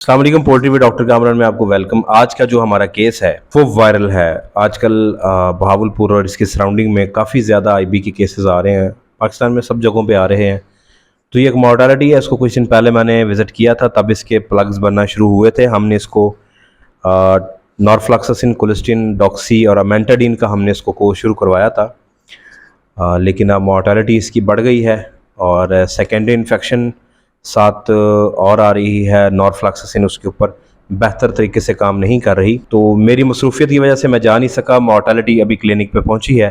अस्सलाम वालेकुम। Poultry with doctor Kamran में आपको वेलकम। आज का जो हमारा केस है वो वायरल है। आजकल बहावलपुर और इसके सराउंडिंग में काफ़ी ज़्यादा आईबी के केसेस आ रहे हैं। पाकिस्तान में सब जगहों पे आ रहे हैं। तो ये एक मॉर्टालिटी है। इसको कुछ दिन पहले मैंने विज़िट किया था, तब इसके प्लग्स बनना शुरू हुए थे। हमने इसको नॉरफ्लॉक्सासिन, कोलिस्टिन, डॉक्सी और अमेंटाडीन का हमने इसको कोर्स शुरू करवाया था। लेकिन अब मॉर्टालिटी इसकी बढ़ गई है और सेकेंडरी इन्फेक्शन साथ और आ रही है। नॉरफ्लॉक्सासिन उसके ऊपर बेहतर तरीके से काम नहीं कर रही। तो मेरी मसरूफियत की वजह से मैं जा नहीं सका। मॉर्टालिटी अभी क्लिनिक पे पहुंची है,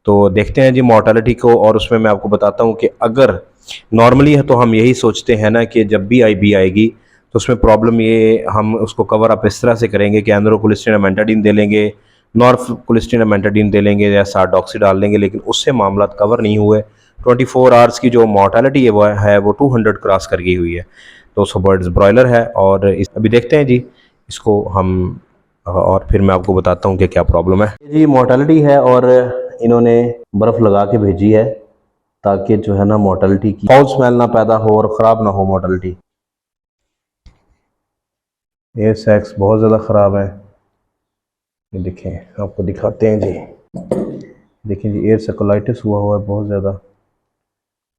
तो देखते हैं जी मॉर्टालिटी को। और उसमें मैं आपको बताता हूं कि अगर नॉर्मली है तो हम यही सोचते हैं ना कि जब भी आईबी आएगी तो उसमें प्रॉब्लम ये हम उसको कवर अप इस तरह से करेंगे कि एंड्रोकोलिस्टिन अमेंटाडीन दे लेंगे, नॉरकोलिस्टिन अमेंटाडीन दे लेंगे या साथ डॉक्सी डाल लेंगे, लेकिन उससे मामला कवर नहीं हुए। 24 आवर्स की जो मॉर्टालिटी है वो 200 क्रॉस कर गई हुई है। 200 बर्ड्स ब्रॉयलर है और अभी देखते हैं जी इसको हम, और फिर मैं आपको बताता हूँ कि क्या प्रॉब्लम है। जी मॉर्टालिटी है और इन्होंने बर्फ़ लगा के भेजी है ताकि जो है ना मॉर्टालिटी की फाउल स्मेल ना पैदा हो और ख़राब ना हो मॉर्टालिटी। एयर सैक्स बहुत ज़्यादा ख़राब है। ये देखें, आपको दिखाते हैं जी। देखें जी, एयर सेकोलाइटिस हुआ है बहुत ज़्यादा,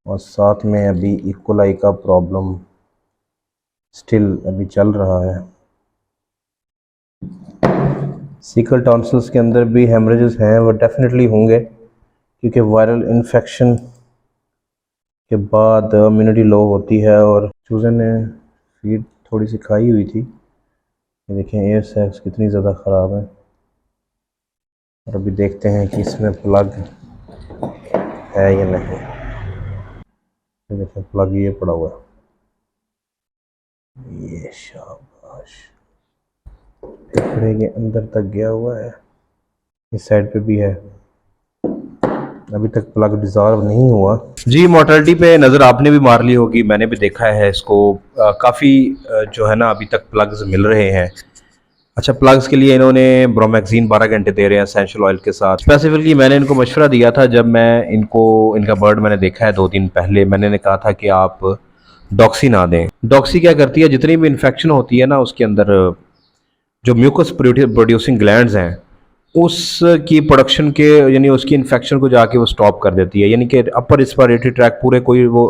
और साथ में अभी इकोलाई का प्रॉब्लम स्टिल अभी चल रहा है। सीकल टॉन्सिल्स के अंदर भी हेमरेजेस हैं, वो डेफिनेटली होंगे क्योंकि वायरल इन्फेक्शन के बाद इम्यूनिटी लो होती है। और चूज़े ने फीड थोड़ी सी खाई हुई थी। ये देखें एयर सैक्स कितनी ज़्यादा ख़राब है। और अभी देखते हैं कि इसमें प्लग है या नहीं। ये देखें प्लग ये पड़ा हुआ है। ये शाबाश, कपड़े के अंदर तक गया हुआ है। इस साइड पे भी है, अभी तक प्लग डिजॉल्व नहीं हुआ। जी मोर्टेलिटी पे नज़र आपने भी मार ली होगी, मैंने भी देखा है इसको। काफ़ी जो है ना अभी तक प्लग्स मिल रहे हैं। अच्छा, प्लग्स के लिए इन्होंने ब्रोमैक्सिन 12 घंटे दे रहे हैं एसेंशियल ऑयल के साथ। स्पेसिफिकली मैंने इनको मशवरा दिया था जब मैं इनका बर्ड मैंने देखा है 2 दिन पहले। मैंने कहा था कि आप डॉक्सी ना दें। डॉक्सी क्या करती है, जितनी भी इन्फेक्शन होती है ना उसके अंदर जो म्यूकस प्रोड्यूसिंग ग्लैंड्स हैं उसकी प्रोडक्शन के, यानी उसकी इन्फेक्शन को जाके वो स्टॉप कर देती है। यानी कि अपर रिस्पिरेटरी ट्रैक पूरे कोई वो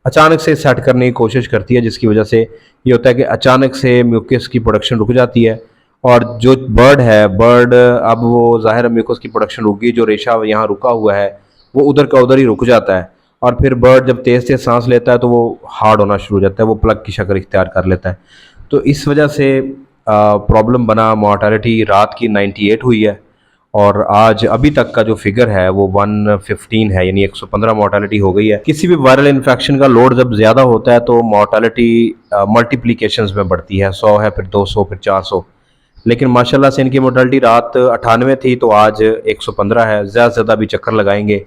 अचानक से सेट करने की कोशिश करती है, जिसकी वजह से ये होता है कि अचानक से म्यूकस की प्रोडक्शन रुक जाती है। और जो बर्ड अब वो ज़ाहिर म्यूकस की प्रोडक्शन रुक गई, जो रेशा यहाँ रुका हुआ है वो उधर का उधर ही रुक जाता है। और फिर बर्ड जब तेज़ तेज़ सांस लेता है तो वो हार्ड होना शुरू हो जाता है, वो प्लग की शक्ल इख्तियार कर लेता है। तो इस वजह से प्रॉब्लम बना। मॉर्टालिटी रात की 98 हुई है और आज अभी तक का जो फिगर है वो 115 है, यानी 115 मॉर्टालिटी हो गई है। किसी भी वायरल इन्फेक्शन का लोड जब ज़्यादा होता है तो मॉर्टालिटी मल्टीप्लिकेशंस में बढ़ती है। 100 है, फिर 200, फिर 400। लेकिन माशाल्लाह से इनकी मोर्टालिटी रात 98 थी तो आज 115 है। ज़्यादा से ज़्यादा अभी चक्कर लगाएंगे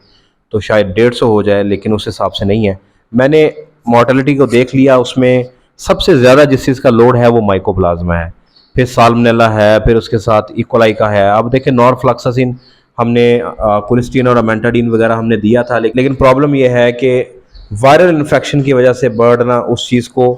तो शायद 150 हो जाए, लेकिन उस हिसाब से नहीं है। मैंने मोर्टालिटी को देख लिया, उसमें सबसे ज़्यादा जिस चीज़ का लोड है वो माइकोप्लाज्मा है, फिर साल्मनेला है, फिर उसके साथ इकोलाई का है। अब देखें नॉरफ्लॉक्सासिन हमने कोलिस्टीन और अमेंटाडीन वगैरह हमने दिया था, लेकिन प्रॉब्लम यह है कि वायरल इन्फेक्शन की वजह से बर्ड ना उस चीज़ को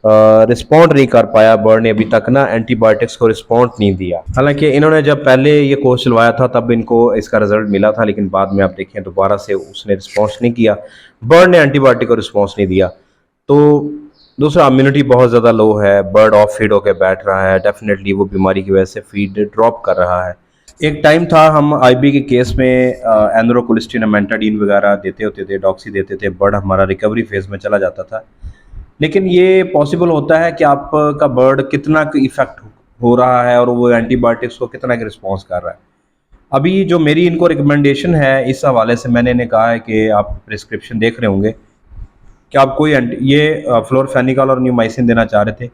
रिस्पॉन्ड नहीं कर पाया। बर्ड ने अभी तक ना एंटीबायोटिक्स को रिस्पॉन्ड नहीं दिया। हालांकि इन्होंने जब पहले ये कोर्स चलवाया था तब इनको इसका रिजल्ट मिला था, लेकिन बाद में आप देखें दोबारा से उसने रिस्पॉन्स नहीं किया, बर्ड ने एंटीबायोटिक को रिस्पॉन्स नहीं दिया। तो दूसरा, इम्यूनिटी बहुत ज़्यादा लो है, बर्ड ऑफ फीड होकर बैठ रहा है। डेफिनेटली वो बीमारी की वजह से फीड ड्रॉप कर रहा है। एक टाइम था हम आईबी के केस में एंड्रोकोलिस्टिन अमेंटाडीन वगैरह देते होते थे, डॉक्सी देते थे, बर्ड हमारा रिकवरी फेज में चला जाता था। लेकिन ये पॉसिबल होता है कि आपका बर्ड कितना इफेक्ट हो रहा है और वो एंटीबायोटिक्स को कितना रिस्पॉन्स कर रहा है। अभी जो मेरी इनको रिकमेंडेशन है इस हवाले से, मैंने इन्हें कहा है कि आप प्रिस्क्रिप्शन देख रहे होंगे कि आप कोई ये फ्लोरफेनिकल और न्यूमाइसिन देना चाह रहे थे।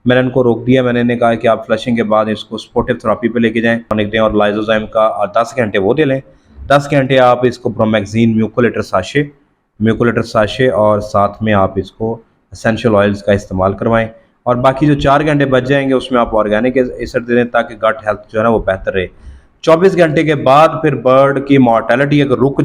मैंने इनको रोक दिया। मैंने इन्हें कहा कि आप फ्लशिंग के बाद इसको स्पोर्टिव थेरेपी पे लेके जाएं, टॉनिक दें और लाइजोजाइम का 10 घंटे वो दे लें। 10 घंटे आप इसको ब्रोमैक्सिन म्यूकोलेटर साशे और साथ में आप इसको एसेंशियल ऑयल्स का इस्तेमाल करवाएं। और बाकी जो 4 घंटे बच जाएंगे उसमें आप ऑर्गेनिक एसिड दे दें ताकि गट हेल्थ जो है ना वो बेहतर रहे। 24 घंटे के बाद फिर बर्ड की मॉर्टेलिटी अगर रुक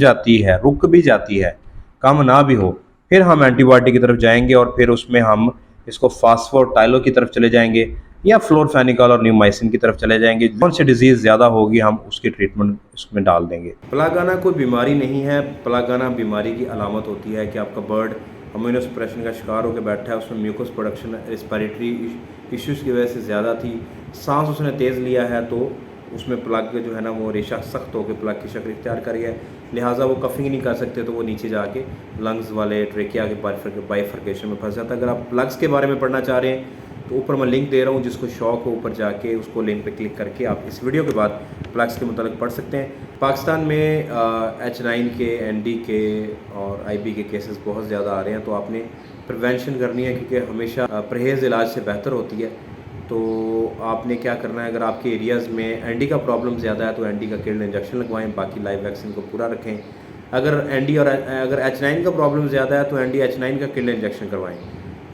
भी जाती है, कम ना भी हो, फिर हम एंटीबायोटिक की तरफ जाएंगे और फिर उसमें हम इसको फास्फोटाइलो की तरफ चले जाएंगे या फ्लोरफेनिकल और न्यूमाइसिन की तरफ चले जाएंगे। कौन सी डिजीज़ ज़्यादा होगी हम उसकी ट्रीटमेंट उसमें डाल देंगे। प्लग आना कोई बीमारी नहीं है। प्लग आना बीमारी की अलामत होती है कि आपका बर्ड इम्यूनो सप्रेशन का शिकार होकर बैठा है, उसमें म्यूकस प्रोडक्शन रेस्पिरेटरी इश्यूज़ की वजह से ज़्यादा थी, सांस उसने तेज़ लिया है तो उसमें प्लग जो है ना वो रेशा सख्त होकर प्लग की शक्ल इख्तियार कर गया है, लिहाजा वो कफिंग नहीं कर सकते, तो वो नीचे जाके लंग्स वाले ट्रेकिया के बाइफर्केशन में फंस जाता है। अगर आप प्लग्स के बारे में पढ़ना चाह रहे हैं तो ऊपर मैं लिंक दे रहा हूँ, जिसको शौक हो ऊपर जाके उसको लिंक पे क्लिक करके आप इस वीडियो के बाद प्लग्स के मुतालिक पढ़ सकते हैं। पाकिस्तान में H9 के, ND के और IB के केसेस बहुत ज़्यादा आ रहे हैं, तो आपने प्रिवेंशन करनी है क्योंकि हमेशा परहेज़ इलाज से बेहतर होती है। तो आपने क्या करना है, अगर आपके एरियाज़ में ND का प्रॉब्लम ज़्यादा है तो ND का किल्ड इंजेक्शन लगवाएं, बाकी लाइव वैक्सीन को पूरा रखें। अगर H9 का प्रॉब्लम ज़्यादा है तो ND H9 का किल्ड इंजेक्शन करवाएं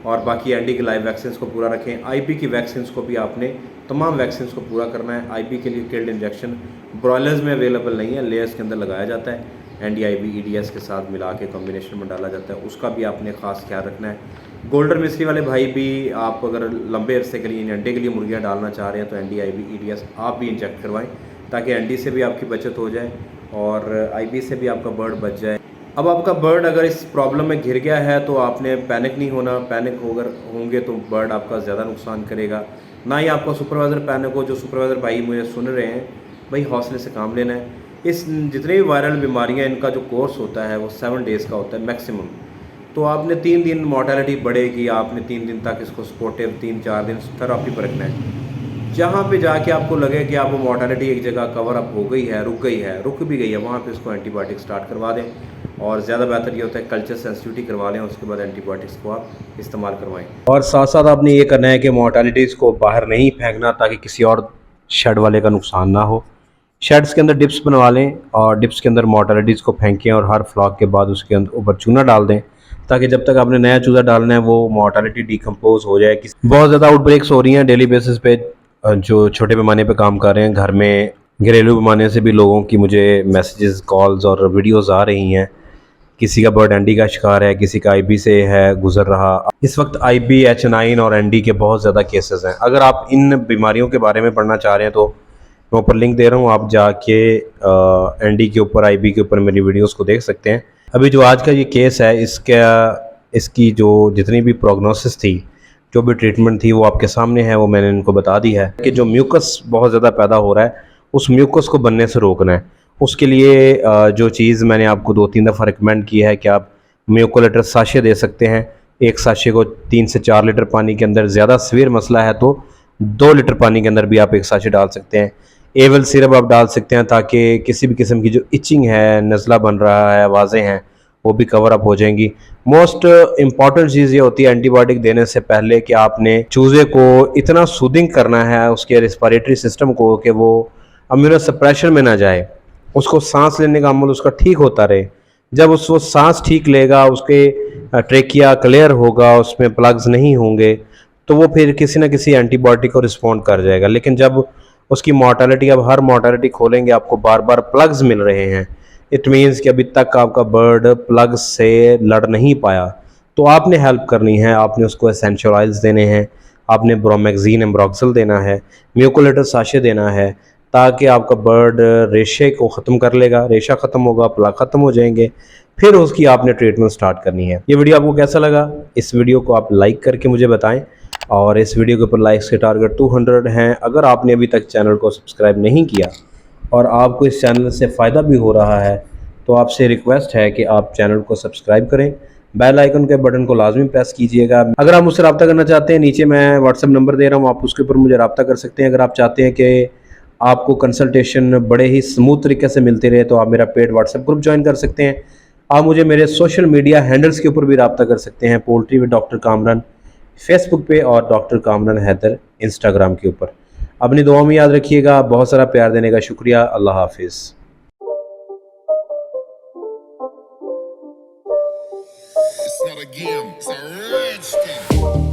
और बाकी ND के लाइव वैक्सीन को पूरा रखें। IB की वैक्सीन को भी आपने तमाम वैक्सीन को पूरा करना है। IB के लिए किल्ड इंजेक्शन ब्रॉयलर्स में अवेलेबल नहीं है, लेयर्स के अंदर लगाया जाता है, ND-IB EDS के साथ मिला के कॉम्बिनेशन में डाला जाता है, उसका भी आपने ख़ास ख्याल रखना है। गोल्डन मिस्ट्री वाले भाई भी, आप अगर लंबे अरसे के लिए अंडे के लिए मुर्गियाँ डालना चाह रहे हैं तो ND-IB EDS आप भी इंजेक्ट करवाएं ताकि ND से भी आपकी बचत हो जाए और IB से भी आपका बर्ड बच जाए। अब आपका बर्ड अगर इस प्रॉब्लम में घिर गया है तो आपने पैनिक नहीं होना। पैनिक होंगे तो बर्ड आपका ज़्यादा नुकसान करेगा, ना ही आपका सुपरवाइज़र पैनिक हो। जो सुपरवाइज़र भाई मुझे सुन रहे हैं, भाई हौसले से काम लेना है। इस जितने भी वायरल बीमारियां, इनका जो कोर्स होता है वो 7 डेज़ का होता है मैक्सिमम। तो आपने 3 दिन मोर्टेलिटी बढ़ेगी, आपने 3 दिन तक इसको सपोर्टिव 3-4 दिन थेरेपी पर रखना है। जहाँ पे जाके आपको लगे कि आप वो मोर्टेलिटी एक जगह कवर अप हो गई है, रुक भी गई है, वहाँ पे इसको एंटीबायोटिक स्टार्ट करवा दें। और ज़्यादा बेहतर ये होता है कल्चर सेंसिटिविटी करवा लें, उसके बाद एंटीबायोटिक्स को आप इस्तेमाल करवाएं। और साथ साथ आपने ये करना है कि मोर्टेलिटीज़ को बाहर नहीं फेंकना ताकि किसी और शेड वाले का नुकसान ना हो। शेड्स के अंदर डिप्स बनवा लें और डिप्स के अंदर मोर्टेलिटीज़ को फेंकें और हर फ्लॉक के बाद उसके अंदर ऊपर चूना डाल दें ताकि जब तक आपने नया चूज़ा डालना है वो मोर्टेलिटी डिकम्पोज हो जाए। बहुत ज़्यादा आउटब्रेक्स हो रही हैं डेली बेसिस पे, जो छोटे पैमाने पे काम कर रहे हैं, घर में घरेलू पैमाने से भी लोगों की मुझे मैसेजेस, कॉल्स और वीडियोस आ रही हैं। किसी का बर्ड ND का शिकार है, किसी का IB से है गुजर रहा। इस वक्त IB, H9 और ND के बहुत ज़्यादा केसेस हैं। अगर आप इन बीमारियों के बारे में पढ़ना चाह रहे हैं तो मैं ऊपर लिंक दे रहा हूँ, आप जाके ND के ऊपर, IB के ऊपर मेरी वीडियोस को देख सकते हैं। अभी जो आज का ये केस है, इसकी जो जितनी भी प्रोग्नोसिस थी, जो भी ट्रीटमेंट थी, वो आपके सामने है, वो मैंने इनको बता दी है कि जो म्यूकस बहुत ज़्यादा पैदा हो रहा है उस म्यूकस को बनने से रोकना है। उसके लिए जो चीज़ मैंने आपको 2-3 दफ़ा रिकमेंड की है कि आप म्यूकोलेटर साशे दे सकते हैं। एक साशे को 3 से 4 लीटर पानी के अंदर, ज़्यादा सीवियर मसला है तो 2 लीटर पानी के अंदर भी आप एक साशे डाल सकते हैं। एवल सिरप आप डाल सकते हैं ताकि किसी भी किस्म की जो इचिंग है, नज़ला बन रहा है, आवाज़ें हैं, वो भी कवर अप हो जाएंगी। मोस्ट इम्पॉर्टेंट चीज़ ये होती है एंटीबायोटिक देने से पहले कि आपने चूज़े को इतना सूदिंग करना है, उसके रेस्पिरेटरी सिस्टम को, कि वो इम्यूनो सप्रेशन में ना जाए, उसको सांस लेने का अमल उसका ठीक होता रहे। जब वो सांस ठीक लेगा, उसके ट्रेकिया क्लियर होगा, उसमें प्लग्स नहीं होंगे, तो वो फिर किसी न किसी एंटीबायोटिक को रिस्पॉन्ड कर जाएगा। लेकिन जब उसकी मोर्टेलिटी, अब हर मोर्टेलिटी खोलेंगे आपको बार बार प्लग्स मिल रहे हैं, इट मीन्स कि अभी तक आपका बर्ड प्लग से लड़ नहीं पाया, तो आपने हेल्प करनी है। आपने उसको एसेंशियल ऑयल्स देने हैं, आपने ब्रोमेक्जीन एम्ब्रोक्सल देना है, म्यूकोलेटर साशे देना है, ताकि आपका बर्ड रेशे को ख़त्म कर लेगा। रेशा ख़त्म होगा, प्लग ख़त्म हो जाएंगे, फिर उसकी आपने ट्रीटमेंट स्टार्ट करनी है। ये वीडियो आपको कैसा लगा? इस वीडियो को आप लाइक करके मुझे बताएं और इस वीडियो के ऊपर लाइक्स के टारगेट 200 हैं। अगर आपने अभी तक चैनल को सब्सक्राइब नहीं किया और आपको इस चैनल से फ़ायदा भी हो रहा है तो आपसे रिक्वेस्ट है कि आप चैनल को सब्सक्राइब करें, बेल आइकन के बटन को लाजमी प्रेस कीजिएगा। अगर आप मुझसे रब्ता करना चाहते हैं, नीचे मैं व्हाट्सएप नंबर दे रहा हूँ, आप उसके ऊपर मुझे रब्ता कर सकते हैं। अगर आप चाहते हैं कि आपको कंसल्टेशन बड़े ही स्मूथ तरीके से मिलते रहे तो आप मेरा पेड व्हाट्सएप ग्रुप ज्वाइन कर सकते हैं। आप मुझे मेरे सोशल मीडिया हैंडल्स के ऊपर भी रब्ता कर सकते हैं, poultry with doctor Kamran Facebook पे और डॉक्टर कामरान हैदर इंस्टाग्राम के ऊपर। अपनी दुआ में याद रखिएगा। बहुत सारा प्यार देने का शुक्रिया। अल्लाह हाफिज़। It's not a game, it's a rich thing.